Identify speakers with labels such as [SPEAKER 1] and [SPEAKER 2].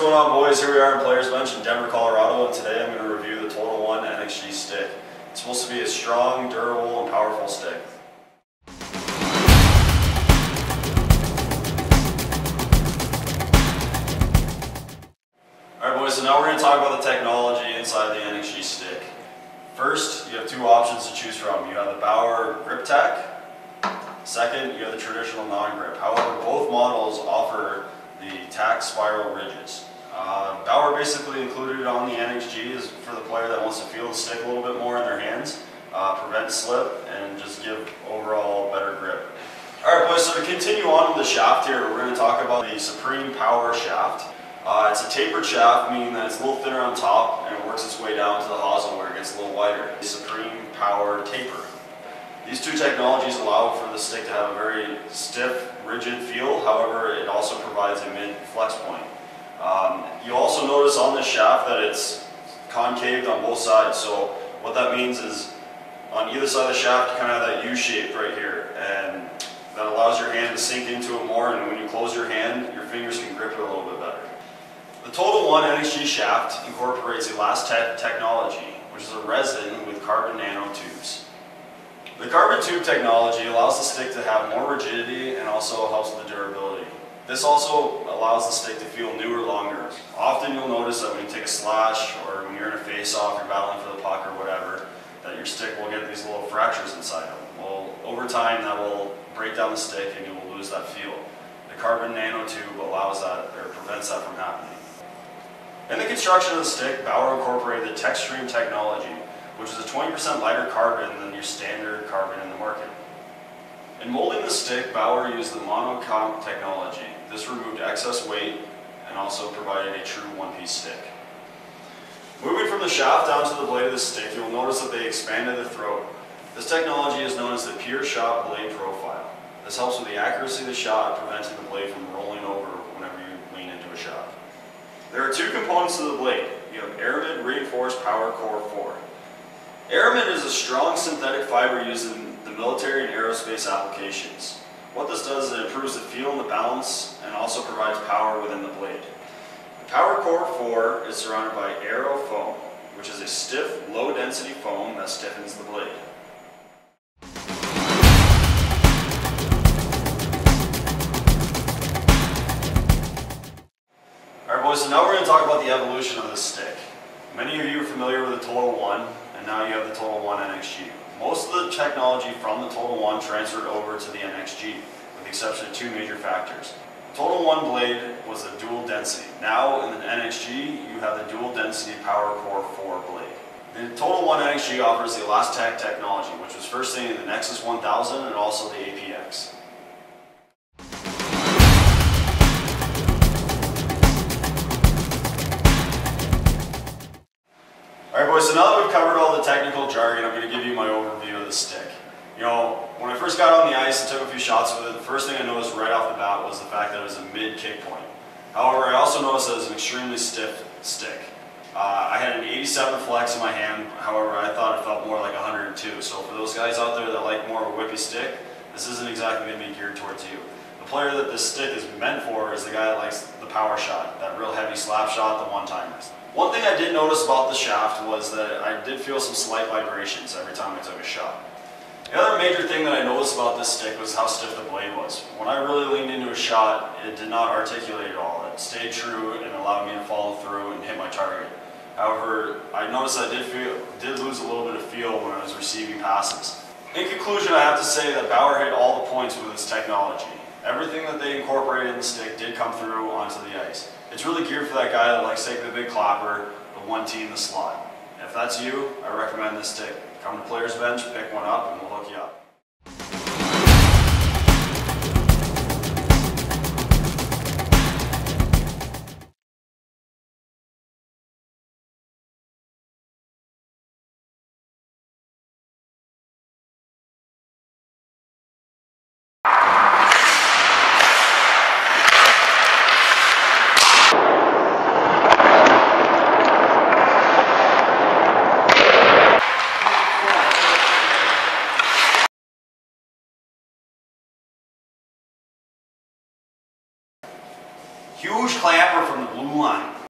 [SPEAKER 1] going on, boys? Here we are in Players Bench in Denver, Colorado, and today I'm going to review the TotalOne NXG stick. It's supposed to be a strong, durable, and powerful stick. Alright boys, so now we're going to talk about the technology inside the NXG stick. First, you have two options to choose from. You have the Bauer grip tack. Second, you have the traditional non-grip. However, both models offer the tack spiral ridges. Bauer basically included it on the NXG is for the player that wants to feel the stick a little bit more in their hands, prevent slip, and just give overall better grip. Alright boys, so to continue on with the shaft here, we're going to talk about the Supreme Power shaft. It's a tapered shaft, meaning that it's a little thinner on top and it works its way down to the hosel where it gets a little wider. The Supreme Power taper. These two technologies allow for the stick to have a very stiff, rigid feel. However, it also provides a mid-flex point. You'll also notice on this shaft that it's concaved on both sides. So what that means is on either side of the shaft you kind of have that U shape right here, and that allows your hand to sink into it more, and when you close your hand, your fingers can grip it a little bit better. The TotalOne NXG shaft incorporates Elastech technology, which is a resin with carbon nanotubes. The carbon tube technology allows the stick to have more rigidity and also helps with the durability. This also allows the stick to feel newer longer. Often you'll notice that when you take a slash or when you're in a face-off, you're battling for the puck or whatever, that your stick will get these little fractures inside of it. Well, over time that will break down the stick and you will lose that feel. The carbon nanotube allows that, or prevents that from happening. In the construction of the stick, Bauer incorporated the TechStream technology, which is a 20% lighter carbon than your standard carbon in the market. In molding the stick, Bauer used the monocomp technology. This removed excess weight and also provided a true one-piece stick. Moving from the shaft down to the blade of the stick, you'll notice that they expanded the throat. This technology is known as the pure shot blade profile. This helps with the accuracy of the shot, preventing the blade from rolling over whenever you lean into a shot. There are two components to the blade. You have Aramid Reinforced Power Core 4. Aramid is a strong synthetic fiber used in the military and aerospace applications. What this does is it improves the feel and the balance and also provides power within the blade. The Power Core 4 is surrounded by aero foam, which is a stiff, low-density foam that stiffens the blade. Alright boys, so now we're going to talk about the evolution of the stick. Many of you are familiar with the TotalOne, and now you have the TotalOne NXG. Most of the technology from the TotalOne transferred over to the NXG, with the exception of two major factors. The TotalOne blade was a dual density. Now in the NXG, you have the dual density Power Core 4 blade. The TotalOne NXG offers the Elastech technology, which was first seen in the Nexus 1000 and also the APX. Alright boys, so now that we've covered all the technical jargon, I'm going to give you my overview of the stick. You know, when I first got on the ice and took a few shots with it, the first thing I noticed right off the bat was the fact that it was a mid-kick point. However, I also noticed that it was an extremely stiff stick. I had an 87 flex in my hand, however I thought it felt more like 102. So for those guys out there that like more of a whippy stick, this isn't exactly going to be geared towards you. The player that this stick is meant for is the guy that likes the power shot, that real heavy slap shot, the one-timers. One thing I did notice about the shaft was that I did feel some slight vibrations every time I took a shot. The other major thing that I noticed about this stick was how stiff the blade was. When I really leaned into a shot, it did not articulate at all. It stayed true and allowed me to follow through and hit my target. However, I noticed I did lose a little bit of feel when I was receiving passes. In conclusion, I have to say that Bauer hit all the points with this technology. Everything that they incorporated in the stick did come through onto the ice. It's really geared for that guy that likes taking the big clapper, the one tee in the slot. If that's you, I recommend this stick. Come to Players Bench, pick one up, and we'll hook you up.